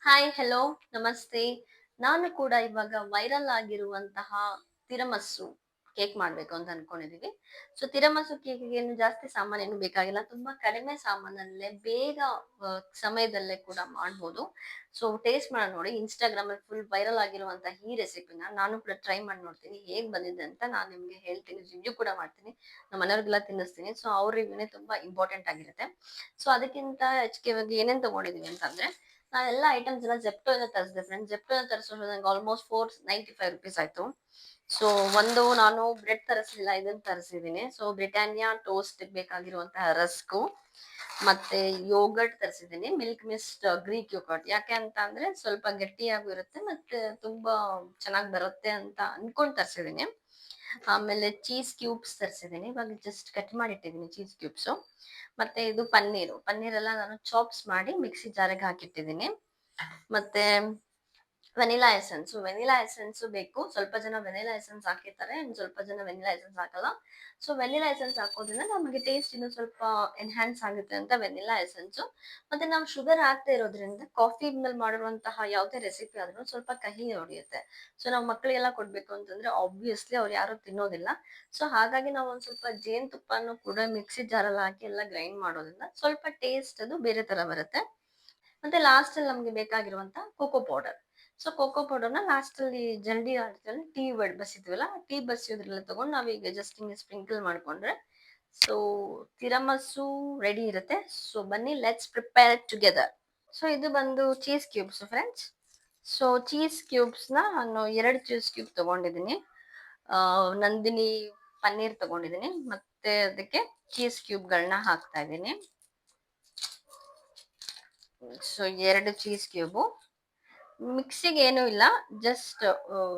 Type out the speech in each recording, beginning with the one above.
Hi, hello, ನಮಸ್ತೆ. ನಾನು ಕೂಡ ಇವಾಗ ವೈರಲ್ ಆಗಿರುವಂತಹ ತಿರಮಸ್ಸು ಕೇಕ್ ಮಾಡ್ಬೇಕು ಅಂತ ಅನ್ಕೊಂಡಿದೀವಿ. ಸೊ ತಿರಮಸ್ಸು ಕೇಕಿಗೆ ಏನು ಜಾಸ್ತಿ ಸಾಮಾನೇನು ಬೇಕಾಗಿಲ್ಲ. ತುಂಬಾ ಕಡಿಮೆ ಸಾಮಾನಲ್ಲೇ ಬೇಗ ಸಮಯದಲ್ಲೇ ಕೂಡ ಮಾಡ್ಬೋದು. ಸೊ ಟೇಸ್ಟ್ ಮಾಡಿ ನೋಡಿ. ಇನ್ಸ್ಟಾಗ್ರಾಮ್ ಅಲ್ಲಿ ಫುಲ್ ವೈರಲ್ ಆಗಿರುವಂತಹ ಈ ರೆಸಿಪಿನ ನಾನು ಕೂಡ ಟ್ರೈ ಮಾಡಿ ನೋಡ್ತೀನಿ. ಹೇಗ್ ಬಂದಿದೆ ಅಂತ ನಾನು ನಿಮ್ಗೆ ಹೇಳ್ತೀನಿ. ರಿವ್ಯೂ ಕೂಡ ಮಾಡ್ತೀನಿ. ನಮ್ಮ ಮನೆಯವ್ರಿಗೆಲ್ಲ ತಿನ್ನಿಸ್ತೀನಿ. ಸೊ ಅವ್ರ ರಿವ್ಯೂನೇ ತುಂಬಾ ಇಂಪಾರ್ಟೆಂಟ್ ಆಗಿರುತ್ತೆ. ಸೊ ಅದಕ್ಕಿಂತ ಹೆಚ್ಚಿಗೆ ಇವಾಗ ಏನೇನ್ ತಗೊಂಡಿದೀವಿ ಅಂತಂದ್ರೆ, ನಾನೆಲ್ಲ ಐಟಮ್ಸ್ ಎಲ್ಲ ಜೆಪ್ಟೋ ಇಂದ ತರಿಸಿದೆ ಫ್ರೆಂಡ್ಸ್. ಜೆಪ್ಟೋ ಇಂದ ತರಿಸೋದು ನಂಗೆ ಆಲ್ಮೋಸ್ಟ್ ₹495 ಆಯ್ತು. ಸೊ ಒಂದು ನಾನು ಬ್ರೆಡ್ ತರಿಸಲಿಲ್ಲ, ಇದನ್ನ ತರಿಸಿದೀನಿ. ಸೊ ಬ್ರಿಟಾನಿಯಾ ಟೋಸ್ಟ್ ಬೇಕಾಗಿರುವಂತಹ ರಸ್ಕು, ಮತ್ತೆ ಯೋಗರ್ಟ್ ತರಿಸಿದೀನಿ, ಮಿಲ್ಕ್ ಮಿಸ್ಟ್ ಗ್ರೀಕ್ ಯೋಗರ್ಟ್. ಯಾಕೆ ಅಂತ ಅಂದ್ರೆ ಸ್ವಲ್ಪ ಗಟ್ಟಿಯಾಗೂ ಇರುತ್ತೆ ಮತ್ತೆ ತುಂಬಾ ಚೆನ್ನಾಗಿ ಬರುತ್ತೆ ಅಂತ ಅನ್ಕೊಂಡ್ ತರಿಸಿದೀನಿ. ಆಮೇಲೆ ಚೀಸ್ ಕ್ಯೂಬ್ಸ್ ತರಿಸಿದೀನಿ. ಇವಾಗ ಜಸ್ಟ್ ಕಟ್ ಮಾಡಿ ಇಟ್ಟಿದ್ದೀನಿ ಚೀಸ್ ಕ್ಯೂಬ್ಸ್. ಮತ್ತೆ ಇದು ಪನ್ನೀರ್ ಎಲ್ಲ ನಾನು ಚಾಪ್ಸ್ ಮಾಡಿ ಮಿಕ್ಸಿ ಜಾರಿಗೆ ಹಾಕಿಟ್ಟಿದ್ದೀನಿ. ಮತ್ತೆ ವೆನಿಲಾ ಎಸೆನ್ಸ್ ಬೇಕು. ಸ್ವಲ್ಪ ಜನ ವೆನಿಲಾ ಎಸೆನ್ಸ್ ಹಾಕಿರ್ತಾರೆ, ಇನ್ನು ಸ್ವಲ್ಪ ಜನ ವೆನಿಲಾ ಎಸೆನ್ಸ್ ಹಾಕಲ್ಲ. ಸೊ ವೆನಿಲಾ ಎಸೆನ್ಸ್ ಹಾಕೋದ್ರಿಂದ ನಮಗೆ ಟೇಸ್ಟ್ ಇನ್ನು ಸ್ವಲ್ಪ ಎನ್ಹಾನ್ಸ್ ಆಗುತ್ತೆ ಅಂತ ವೆನಿಲಾ ಎಸೆನ್ಸ್. ಮತ್ತೆ ನಾವು ಶುಗರ್ ಹಾಕ್ತಾ ಇರೋದ್ರಿಂದ ಕಾಫಿ ಮೇಲೆ ಮಾಡಿರುವಂತಹ ಯಾವುದೇ ರೆಸಿಪಿ ಆದ್ರೂ ಸ್ವಲ್ಪ ಕಹಿ ಹೊಡೆಯುತ್ತೆ. ಸೊ ನಾವು ಮಕ್ಕಳಿಗೆಲ್ಲ ಕೊಡ್ಬೇಕು ಅಂತಂದ್ರೆ ಆಬ್ವಿಯಸ್ಲಿ ಅವ್ರು ಯಾರು ತಿನ್ನೋದಿಲ್ಲ. ಸೊ ಹಾಗಾಗಿ ನಾವು ಒಂದ್ ಸ್ವಲ್ಪ ಜೇನುತುಪ್ಪನೂ ಕೂಡ ಮಿಕ್ಸಿ ಜಾರಲ್ಲಿ ಹಾಕಿ ಎಲ್ಲ ಗ್ರೈಂಡ್ ಮಾಡೋದ್ರಿಂದ ಸ್ವಲ್ಪ ಟೇಸ್ಟ್ ಅದು ಬೇರೆ ತರ ಬರುತ್ತೆ. ಮತ್ತೆ ಲಾಸ್ಟ್ ಅಲ್ಲಿ ನಮ್ಗೆ ಬೇಕಾಗಿರುವಂತ ಕೋಕೋ ಪೌಡರ್. ಸೊ ಕೋಕೋ ಪೌಡರ್ನ ಲಾಸ್ಟ್ ಅಲ್ಲಿ ಜಲ್ದಿ ಆಟದಲ್ಲಿ ಟೀ ಬಸಿದ್ವಲ್ಲ, ಟೀ ಬಸಿಯೋದ್ರೆಲ್ಲ ತಗೊಂಡು ನಾವೀಗ ಜಸ್ಟ್ ಹಿಂಗೆ ಸ್ಪ್ರಿಂಕಲ್ ಮಾಡ್ಕೊಂಡ್ರೆ ಸೊ ತಿರಮಸ್ಸು ರೆಡಿ ಇರುತ್ತೆ. ಸೊ ಬನ್ನಿ, ಲೆಟ್ಸ್ ಪ್ರಿಪೇರ್ ಟುಗೆದರ್. ಸೊ ಇದು ಬಂದು cheese cubes friends. So cheese cubes ನಾನು 2 ಚೀಸ್ ಕ್ಯೂಬ್ ತಗೊಂಡಿದ್ದೀನಿ. ನಂದಿನಿ ಪನ್ನೀರ್ ತಗೊಂಡಿದ್ದೀನಿ. ಮತ್ತೆ ಅದಕ್ಕೆ ಚೀಸ್ ಕ್ಯೂಬ್ಗಳನ್ನ ಹಾಕ್ತಾ ಇದ್ದೀನಿ. So 2 cheese cube. ಮಿಕ್ಸಿಗೆ ಏನೂ ಇಲ್ಲ, ಜಸ್ಟ್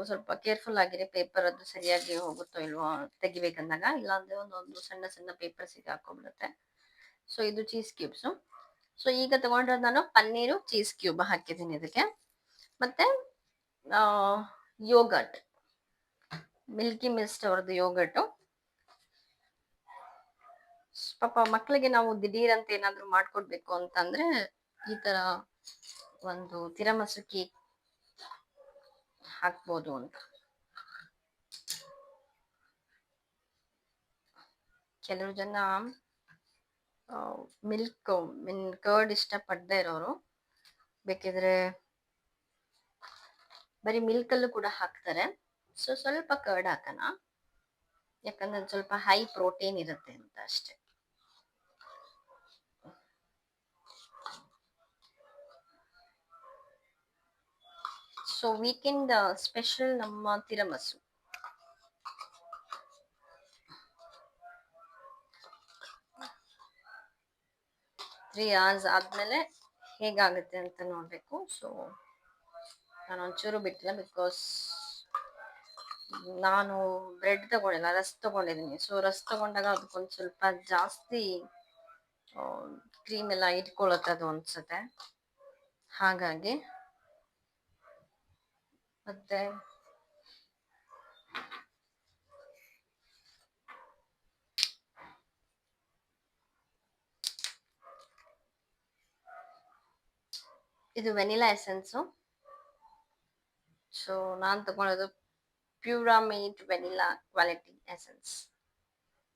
ಸ್ವಲ್ಪ ಕೇರ್ಫುಲ್ ಆಗಿರಿ. ಪೇಪರ್ ಅದು ಸರಿಯಾಗಿ ಹೋಗುತ್ತೋ ಇಲ್ವೋ ತೆಗಿಬೇಕಂದಾಗ, ಇಲ್ಲಾಂದ್ರೆ ಒಂದೊಂದು ಸಣ್ಣ ಸಣ್ಣ ಪೇಪರ್ ಸಿಗಾಕೊಂಡ್ಬಿಡುತ್ತೆ. ಸೊ ಇದು ಚೀಸ್ ಕ್ಯೂಬ್ಸು. ಸೊ ಈಗ ತಗೊಂಡಿರೋದು ನಾನು ಪನ್ನೀರು ಚೀಸ್ ಕ್ಯೂಬ್ ಹಾಕಿದ್ದೀನಿ ಇದಕ್ಕೆ. ಮತ್ತೆ ಯೋಗರ್ಟ್, ಮಿಲ್ಕಿ ಮಿಸ್ಟ್ ಅವ್ರದ್ದು ಯೋಗರ್ಟು. ಪಾಪ ಮಕ್ಕಳಿಗೆ ನಾವು ದಿಢೀರ್ ಅಂತ ಏನಾದ್ರು ಮಾಡ್ಕೊಡ್ಬೇಕು ಅಂತಂದ್ರೆ ಈ ತರ ಒಂದು ತಿರಮಸು ಕೇಕ್ ಹಾಕ್ಬೋದು ಅಂತ. ಕೆಲವು ಜನ ಮಿಲ್ಕ್ ಕರ್ಡ್ ಇಷ್ಟಪಡದೇ ಇರೋರು ಬೇಕಿದ್ರೆ ಬರೀ ಮಿಲ್ಕ್ ಅಲ್ಲೂ ಕೂಡ ಹಾಕ್ತಾರೆ. ಸೊ ಸ್ವಲ್ಪ ಕರ್ಡ್ ಹಾಕೋಣ, ಯಾಕಂದ್ರೆ ಸ್ವಲ್ಪ ಹೈ ಪ್ರೋಟೀನ್ ಇರುತ್ತೆ ಅಂತ ಅಷ್ಟೇ. ಸೊ ವೀಕೆಂಡ್ ಸ್ಪೆಷಲ್ ನಮ್ಮ ತಿರಮಸು. 3 hours ಆದ್ಮೇಲೆ ಹೇಗಾಗುತ್ತೆ ಅಂತ ನೋಡ್ಬೇಕು. ಸೊ ನಾನು ಒಂಚೂರು ಬಿಟ್ಟಿಲ್ಲ, ಬಿಕಾಸ್ ನಾನು ಬ್ರೆಡ್ ತಗೊಂಡಿಲ್ಲ, ರಸ್ ತಗೊಂಡಿದ್ದೀನಿ. ಸೊ ರಸ್ ತಗೊಂಡಾಗ ಅದಕ್ಕೊಂದು ಸ್ವಲ್ಪ ಜಾಸ್ತಿ ಕ್ರೀಮ್ ಎಲ್ಲ ಇಟ್ಕೊಳ್ಳುತ್ತೆ ಅದು ಅನ್ಸುತ್ತೆ. ಹಾಗಾಗಿ ಮತ್ತೆ ಇದು ವೆನಿಲಾ ಎಸೆನ್ಸು. ಸೊ ನಾನು ತಗೊಂಡಿದ್ದು ಪ್ಯೂರಾಮೇಟ್ ವೆನಿಲಾ ಕ್ವಾಲಿಟಿ ಎಸೆನ್ಸ್,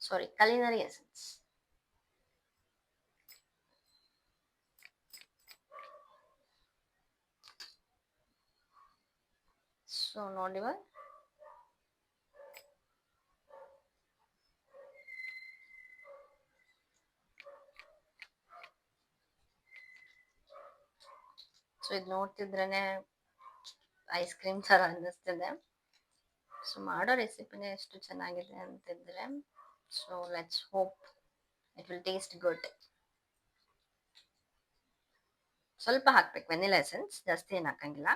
ಸಾರಿ ಕಲಿನರಿ ಎಸೆನ್ಸ್. ಸೊ ನೋಡಿ, ಸೊ ಇದು ನೋಡ್ತಿದ್ರೇನೆ ಐಸ್ ಕ್ರೀಮ್ ತರ ಅನ್ನಿಸ್ತಿದೆ. ಸೊ ಮಾಡೋ ರೆಸಿಪಿನೇ ಎಷ್ಟು ಚೆನ್ನಾಗಿದೆ ಅಂತಿದ್ರೆ, so let's hope it will taste good. ಸ್ವಲ್ಪ ಹಾಕ್ಬೇಕು ವೆನಿಲಾ ಎಸೆನ್ಸ್, ಜಾಸ್ತಿ ಏನು ಹಾಕಂಗಿಲ್ಲ.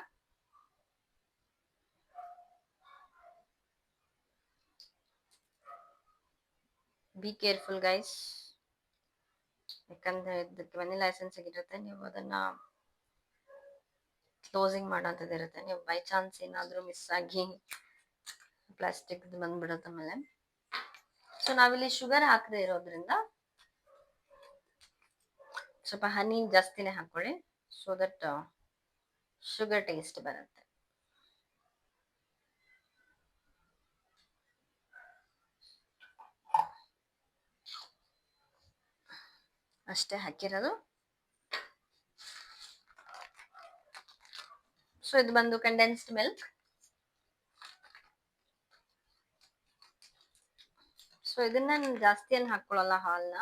ಬಿ ಕೇರ್ಫುಲ್ ಗೈಸ್, ಯಾಕಂದ್ರೆ ಇದಕ್ಕೆ ವೆನಿಲಾ ಎಸೆನ್ಸ್ ಇರುತ್ತೆ. ನೀವು ಅದನ್ನ ಕ್ಲೋಸಿಂಗ್ ಮಾಡೋಂಥದ್ದು ಇರುತ್ತೆ. ನೀವು ಬೈ ಚಾನ್ಸ್ ಏನಾದರೂ ಮಿಸ್ ಆಗಿ ಪ್ಲಾಸ್ಟಿಕ್ ಬಂದ್ಬಿಡುತ್ತೆ ಆಮೇಲೆ. ಸೊ ನಾವಿಲ್ಲಿ ಶುಗರ್ ಹಾಕದೆ ಇರೋದ್ರಿಂದ ಸ್ವಲ್ಪ ಹನಿ ಜಾಸ್ತಿನೇ ಹಾಕೊಳ್ಳಿ, ಸೊ ದಟ್ ಶುಗರ್ ಟೇಸ್ಟ್ ಬರುತ್ತೆ. ಅಷ್ಟೇ ಹಾಕಿರೋದು. ಸೊ ಇದು ಬಂದು ಕಂಡೆನ್ಸ್ಡ್ ಮಿಲ್ಕ್. ಸೊ ಇದನ್ನ ನಾನು ಜಾಸ್ತಿ ಏನು ಹಾಕೊಳ್ಳಲ್ಲ, ಹಾಲ್ನ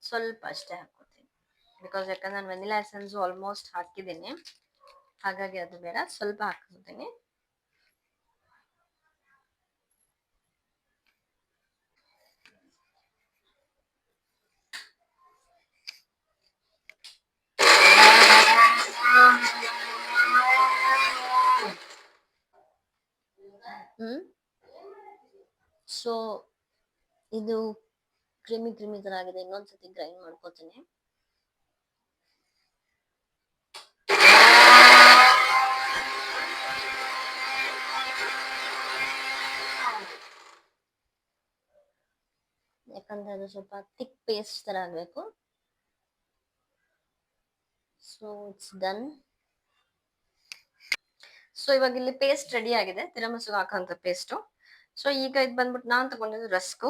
ಸ್ವಲ್ಪ ಅಷ್ಟೇ ಹಾಕೋತೀನಿ. ಬಿಕಾಸ್ ಯಾಕಂದ್ರೆ ನಾನು ವೆನಿಲಾ ಎಸೆನ್ಸ್ ಆಲ್ಮೋಸ್ಟ್ ಹಾಕಿದ್ದೀನಿ, ಹಾಗಾಗಿ ಅದು ಬೇಡ, ಸ್ವಲ್ಪ ಹಾಕ್ತೀನಿ. ಸೊ ಇದು ಕ್ರಿಮಿ ತರ ಆಗಿದೆ, ಇನ್ನೊಂದ್ಸತಿ ಗ್ರೈಂಡ್ ಮಾಡ್ಕೋತೀನಿ. ಯಾಕಂದ್ರೆ ಅದು ಸ್ವಲ್ಪ ಥಿಕ್ ಪೇಸ್ಟ್ ತರ ಆಗ್ಬೇಕು. So it's done. ಸೊ ಇವಾಗ ಇಲ್ಲಿ ಪೇಸ್ಟ್ ರೆಡಿ ಆಗಿದೆ, ತಿರಮಸುಗೆ ಹಾಕೋಂಥ ಪೇಸ್ಟು. ಸೊ ಈಗ ಇದು ಬಂದ್ಬಿಟ್ಟು ನಾನು ತಗೊಂಡಿದ್ದು ರಸ್ಕು.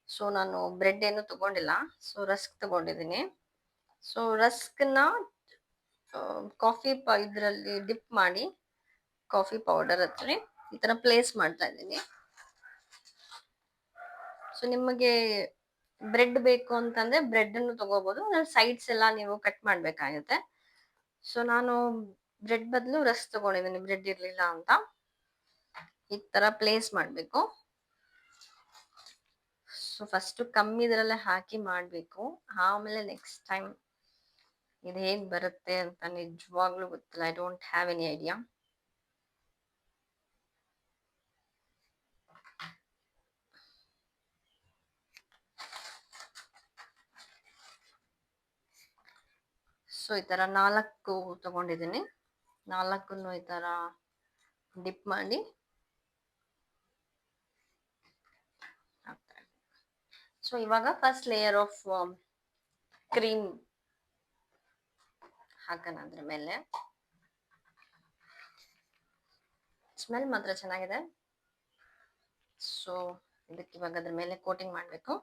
ಸೊ ನಾನು ಬ್ರೆಡ್ ಏನು ತಗೊಂಡಿಲ್ಲ, ಸೊ ರಸ್ಕ್ ತಗೊಂಡಿದ್ದೀನಿ. ಸೊ ರಸ್ಕ್ನ ಕಾಫಿ ಇದರಲ್ಲಿ ಡಿಪ್ ಮಾಡಿ, ಕಾಫಿ ಪೌಡರ್ ಹತ್ರ ಈ ತರ ಪ್ಲೇಸ್ ಮಾಡ್ತಾ ಇದ್ದೀನಿ. ಸೊ ನಿಮಗೆ ಬ್ರೆಡ್ ಬೇಕು ಅಂತಂದ್ರೆ ಬ್ರೆಡ್ ಅನ್ನು ತಗೋಬಹುದು, ಸೈಡ್ಸ್ ಎಲ್ಲ ನೀವು ಕಟ್ ಮಾಡ್ಬೇಕಾಗುತ್ತೆ. ಸೊ ನಾನು ಬ್ರೆಡ್ ಬದಲು ರಸ್ಕ್ ತಗೊಂಡಿದ್ದೀನಿ, ಬ್ರೆಡ್ ಇರ್ಲಿಲ್ಲ ಅಂತ. ಈ ತರ ಪ್ಲೇಸ್ ಮಾಡ್ಬೇಕು. ಸೊ ಫಸ್ಟ್ ಕಮ್ಮಿ ಇದರಲ್ಲೇ ಹಾಕಿ ಮಾಡ್ಬೇಕು, ಆಮೇಲೆ ನೆಕ್ಸ್ಟ್ ಟೈಮ್ ಇದು ಹೇಗ್ ಬರುತ್ತೆ ಅಂತ ನಿಜವಾಗ್ಲೂ ಗೊತ್ತಿಲ್ಲ. I don't have any idea. So ಈ ತರ 4 ತಗೊಂಡಿದ್ದೀನಿ, 4 ಈ ತರ ಡಿಪ್ ಮಾಡಿ ಹಾಕ್ತಾರೆ. ಸೊ ಇವಾಗ ಫಸ್ಟ್ ಲೇಯರ್ ಆಫ್ ಕ್ರೀಮ್ ಹಾಕೋಣ ಅದ್ರ ಮೇಲೆ. ಸ್ಮೆಲ್ ಮಾತ್ರ ಚೆನ್ನಾಗಿದೆ. ಸೊ ಇದಕ್ಕೆ ಇವಾಗ ಅದ್ರ ಮೇಲೆ ಕೋಟಿಂಗ್ ಮಾಡಬೇಕು.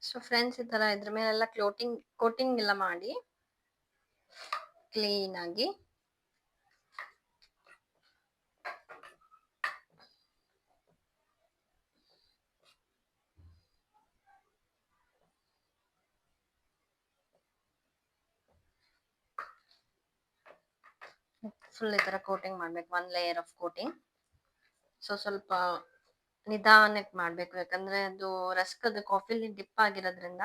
ಸೊ ಫ್ರೆಂಡ್ಸ್ ಈ ತರ ಇದ್ರ ಮೇಲೆಲ್ಲ ಕೋಟಿಂಗ್ ಎಲ್ಲ ಮಾಡಿ ಕ್ಲೀನ್ ಆಗಿ ಫುಲ್ ಈ ತರ ಕೋಟಿಂಗ್ ಮಾಡ್ಬೇಕು, 1 ಲೇಯರ್ ಆಫ್ ಕೋಟಿಂಗ್. ಸೊ ಸ್ವಲ್ಪ ನಿಧಾನಕ್ಕೆ ಮಾಡ್ಬೇಕು, ಯಾಕಂದ್ರೆ ಅದು ರಸ್ಕ್ ಅದು ಕಾಫಿಲಿ ಡಿಪ್ ಆಗಿರೋದ್ರಿಂದ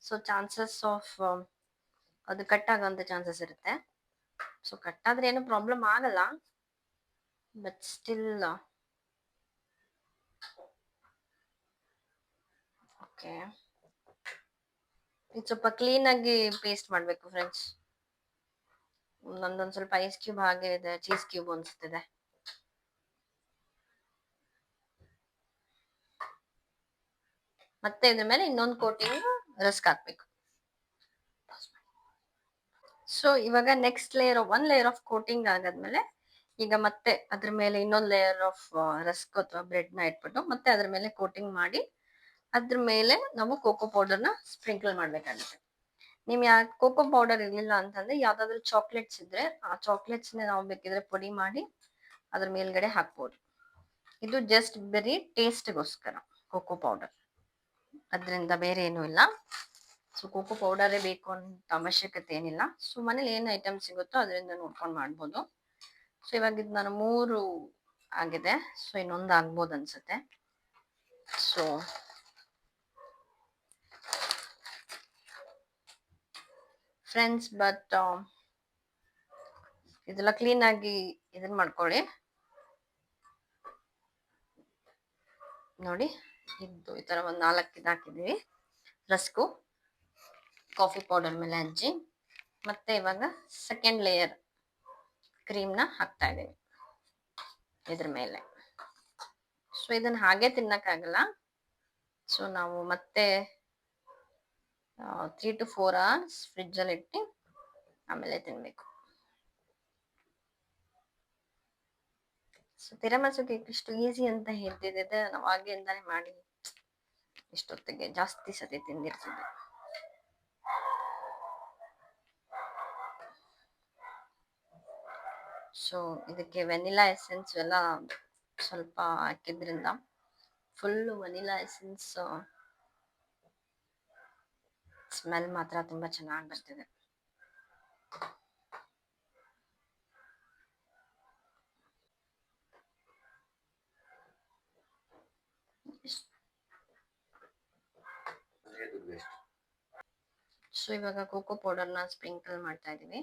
ಸೊ ಚಾನ್ಸಸ್ ಆಫ್ ಅದು ಕಟ್ ಆಗೋಂಥ ಚಾನ್ಸಸ್ ಇರುತ್ತೆ. ಸೊ ಕಟ್ ಆದ್ರೆ ಏನು ಪ್ರಾಬ್ಲಮ್ ಆಗಲ್ಲ, ಬಟ್ ಸ್ಟಿಲ್ ಓಕೆ. ಇದು ಸ್ವಲ್ಪ ಕ್ಲೀನ್ ಆಗಿ ಪೇಸ್ಟ್ ಮಾಡ್ಬೇಕು ಫ್ರೆಂಡ್ಸ್. ನಂದೊಂದ್ ಸ್ವಲ್ಪ ಐಸ್ ಕ್ಯೂಬ್ ಹಾಗೆ ಇದೆ, ಚೀಸ್ ಕ್ಯೂಬ್ ಅನ್ಸ್ತಿದೆ. ಮತ್ತೆ ಇದ್ರ ಮೇಲೆ ಇನ್ನೊಂದು ಕೋಟಿಂಗ್ ರಸ್ಕ್ ಹಾಕ್ಬೇಕು. ಸೊ ಇವಾಗ next layer 1 layer of coating ಆಗಾದ್ಮೇಲೆ ಈಗ ಮತ್ತೆ ಅದ್ರ ಮೇಲೆ ಇನ್ನೊಂದು ಲೇಯರ್ ಆಫ್ ರಸ್ಕ್ ಅಥವಾ ಬ್ರೆಡ್ ನ ಇಟ್ಬಿಟ್ಟು ಮತ್ತೆ ಅದ್ರ ಮೇಲೆ ಕೋಟಿಂಗ್ ಮಾಡಿ ಅದ್ರ ಮೇಲೆ ನಾವು ಕೋಕೋ ಪೌಡರ್ ನ ಸ್ಪ್ರಿಂಕಲ್ ಮಾಡ್ಬೇಕಾಗುತ್ತೆ. ನಿಮ್ ಕೋಕೋ ಪೌಡರ್ ಇರ್ಲಿಲ್ಲ ಅಂತಂದ್ರೆ ಯಾವ್ದಾದ್ರು ಚಾಕ್ಲೇಟ್ಸ್ ಇದ್ರೆ ಆ ಚಾಕ್ಲೇಟ್ಸ್ ನಾವು ಬೇಕಿದ್ರೆ ಪುಡಿ ಮಾಡಿ ಅದ್ರ ಮೇಲ್ಗಡೆ ಹಾಕ್ಬೋದು. ಇದು ಜಸ್ಟ್ ಬರೀ ಟೇಸ್ಟ್ಗೋಸ್ಕರ ಕೋಕೋ ಪೌಡರ್, ಅದರಿಂದ ಬೇರೆ ಏನೂ ಇಲ್ಲ. ಸೊ ಕೋಕೋ ಪೌಡರೇ ಬೇಕು ಅಂತ ಅವಶ್ಯಕತೆ ಏನಿಲ್ಲ. ಸೊ ಮನೇಲಿ ಏನು ಐಟಮ್ ಸಿಗುತ್ತೋ ಅದರಿಂದ ನೋಡ್ಕೊಂಡು ಮಾಡ್ಬೋದು. ಸೊ ಇವಾಗ ಇದು ನಾನು 3 ಆಗಿದೆ, ಸೊ ಇನ್ನೊಂದು ಆಗ್ಬೋದು ಅನ್ಸುತ್ತೆ. ಸೊ ಫ್ರೆಂಡ್ಸ್, ಬಟ್ ಇದೆಲ್ಲ ಕ್ಲೀನಾಗಿ ಇದನ್ನ ಮಾಡ್ಕೊಳ್ಳಿ. ನೋಡಿ, ಇದು ಈ ಥರ ಒಂದು 4 ಹಾಕಿದ್ದೀವಿ. ರಸ್ಕು, ಕಾಫಿ ಪೌಡರ್ ಮೇಲೆ ಹಂಚಿ, ಮತ್ತೆ ಇವಾಗ ಸೆಕೆಂಡ್ ಲೇಯರ್ ಕ್ರೀಮ್ನ ಹಾಕ್ತಾ ಇದ್ದೀವಿ ಇದ್ರ ಮೇಲೆ. ಸೊ ಇದನ್ನ ಹಾಗೆ ತಿನ್ನಕ್ಕಾಗಲ್ಲ. ಸೊ ನಾವು ಮತ್ತೆ 3 to 4 hours ಫ್ರಿಜ್ಜಲ್ಲಿ ಇಟ್ಟು ಆಮೇಲೆ ತಿನ್ಬೇಕು. ಸೊ ತಿರಮಸು ಕೇಕ್ ಇಷ್ಟು ಈಸಿ ಅಂತ ಹೇಳ್ತಿದ್ದೆ, ನಾವು ಆಗಿಂದಾನೆ ಮಾಡಿ ಇಷ್ಟೊತ್ತಿಗೆ ಜಾಸ್ತಿ ಸತಿ ತಿಂದಿರ್ತಿದ್ವಿ. ಸೊ ಇದಕ್ಕೆ ವೆನಿಲಾ ಎಸೆನ್ಸ್ ಎಲ್ಲ ಸ್ವಲ್ಪ ಹಾಕಿದ್ರಿಂದ ಫುಲ್ಲು ವೆನಿಲಾ ಎಸೆನ್ಸ್ ಸ್ಮೆಲ್ ಮಾತ್ರ ತುಂಬಾ ಚೆನ್ನಾಗಿ ಬರ್ತಿದೆ. ಸೊ ಇವಾಗ ಕೋಕೋ ಪೌಡರ್ನ ಸ್ಪ್ರಿಂಕಲ್ ಮಾಡ್ತಾ ಇದೀವಿ.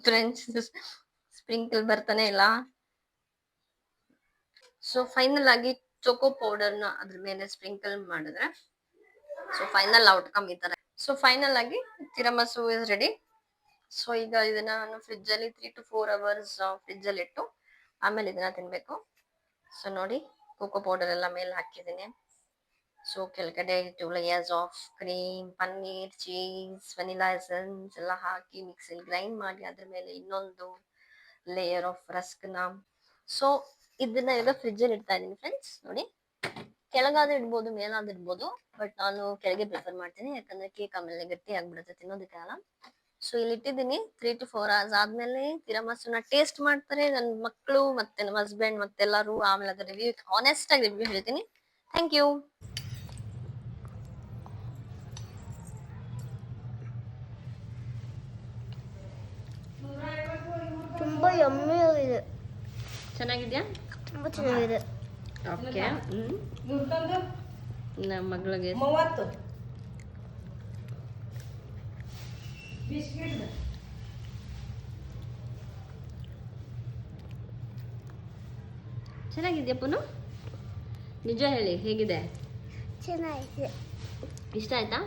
ಫ್ರೆಂಡ್ಸ್, ಸ್ಪ್ರಿಂಕಲ್ ಬರ್ತಾನೆ ಇಲ್ಲ. ಸೊ ಫೈನಲ್ ಆಗಿ ಚೋಕೋ ಪೌಡರ್ನ ಅದ್ರ ಮೇಲೆ ಸ್ಪ್ರಿಂಕಲ್ ಮಾಡಿದ್ರೆ ಸೊ ಫೈನಲ್ ಔಟ್ಕಮ್ ಈ ತರ. ಸೊ ಫೈನಲ್ ಆಗಿ ತಿರಮಸು ಇಸ್ ರೆಡಿ. ಸೊ ಈಗ ಇದನ್ನ ನಾನು ಫ್ರಿಜ್ ಅಲ್ಲಿ 3 to 4 hours ಫ್ರಿಜ್ ಅಲ್ಲಿ ಇಟ್ಟು ಆಮೇಲೆ ಇದನ್ನ ತಿನ್ಬೇಕು. ಸೊ ನೋಡಿ, ಕೋಕೋ ಪೌಡರ್ ಎಲ್ಲ ಮೇಲೆ ಹಾಕಿದ್ದೀನಿ. ಸೊ ಕೆಳಗಡೆ 2 layers of cream, paneer, cheese, vanilla essence ಎಲ್ಲ ಹಾಕಿ ಮಿಕ್ಸಿಲಿ ಗ್ರೈಂಡ್ ಮಾಡಿ ಅದ್ರ ಮೇಲೆ ಇನ್ನೊಂದು ಲೇಯರ್ ಆಫ್ ರಸ್ಕ್ನ. ಸೊ ಇದನ್ನ ಈಗ ಫ್ರಿಜ್ ಅಲ್ಲಿ ಇಡ್ತಾ ಇದೀನಿ ಫ್ರೆಂಡ್ಸ್. ನೋಡಿ, ಕೆಳಗಾದ್ರೂ ಇಡ್ಬೋದು, ಮೇಲಾದ್ರೂ ಇಡ್ಬೋದು, ಬಟ್ ನಾನು ಕೆಳಗೆ ಪ್ರಿಫರ್ ಮಾಡ್ತೀನಿ, ಯಾಕಂದ್ರೆ ಕೇಕ್ ಆಮೇಲೆ ಗಟ್ಟಿ ಆಗ್ಬಿಡುತ್ತೆ, ತಿನ್ನೋದಕ್ಕಾಗಲ್ಲ. ಸೊ ಇಲ್ಲಿ ಇಟ್ಟಿದ್ದೀನಿ 3 to 4 hours ಆದ್ಮೇಲೆ ತಿರಮಸುನ ಟೇಸ್ಟ್ ಮಾಡ್ತಾರೆ ನನ್ನ ಮಕ್ಕಳು ಮತ್ತೆ ನಮ್ಮ ಹಸ್ಬೆಂಡ್ ಮತ್ತೆಲ್ಲರೂ. ಆಮೇಲೆ ಅದ್ರ ರಿವ್ಯೂ, ಆನೆಸ್ಟ್ ಆಗಿ ರಿವ್ಯೂ ಹೇಳ್ತೀನಿ. Thank you. ತುಂಬಾ ಯಮ್ಮಿ ಆಗಿದೆ. ಚೆನ್ನಾಗಿದ್ಯಾ? ತುಂಬಾ ಚೆನ್ನಾಗಿದೆ. ಓಕೆ. ನಮ್ಮ ಮಗಳಿಗೆ 30 ಬಿಸ್ಕಿಟ್. ಚೆನ್ನಾಗಿದ್ಯಾ ಪುನು? ನಿಜ ಹೇಳಿ, ಹೇಗಿದೆ? ಚೆನ್ನಾಗಿದೆ. ಇಷ್ಟ ಆಯ್ತಾ?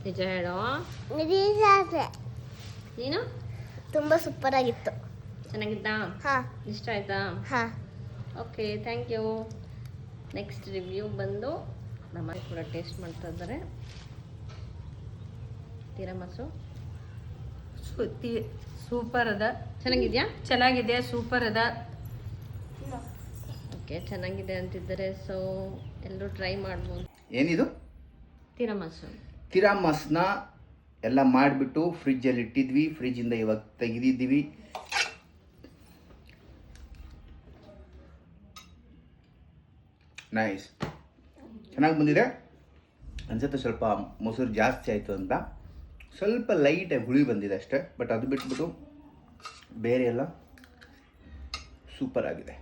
ನಿಜ ಹೇಳೋ. ನೀನು? ತುಂಬಾ ಸೂಪರ್ ಆಗಿತ್ತು. ಚೆನ್ನಾಗಿತ್ತಾ? ಹಾ. ಇಷ್ಟ ಆಯ್ತಾ? ಹಾ. Okay, thank you. Next review ಬಂದು ನಮ್ಮ ಕೂಡ ಟೇಸ್ಟ್ ಮಾಡ್ತಾ ಇದ್ದಾರೆ. ತಿರಮಸು ಸೂಪರ್ ಅದ. ಚೆನ್ನಾಗಿದ್ಯಾ? ಚೆನ್ನಾಗಿದೆ, ಸೂಪರ್ ಅದ. ಓಕೆ, ಚೆನ್ನಾಗಿದೆ ಅಂತಿದ್ದಾರೆ. ಸೊ ಎಲ್ಲರೂ ಟ್ರೈ ಮಾಡ್ಬೋದು. ಏನಿದು? ತಿರಮಸು. ತಿರಾಮಸ್ನ ಎಲ್ಲ ಮಾಡಿಬಿಟ್ಟು ಫ್ರಿಜ್ಜಲ್ಲಿ ಇಟ್ಟಿದ್ವಿ. ಫ್ರಿಜ್ಜಿಂದ ಇವಾಗ ತೆಗೆದಿದ್ದೀವಿ. ನೈಸ್, ಚೆನ್ನಾಗಿ ಬಂದಿದೆ ಅನ್ಸುತ್ತೆ. ಸ್ವಲ್ಪ ಮೊಸರು ಜಾಸ್ತಿ ಆಯಿತು ಅಂತ ಸ್ವಲ್ಪ ಲೈಟಾಗಿ ಹುಳಿ ಬಂದಿದೆ ಅಷ್ಟೇ, ಬಟ್ ಅದು ಬಿಟ್ಬಿಟ್ಟು ಬೇರೆ ಎಲ್ಲ ಸೂಪರ್ ಆಗಿದೆ.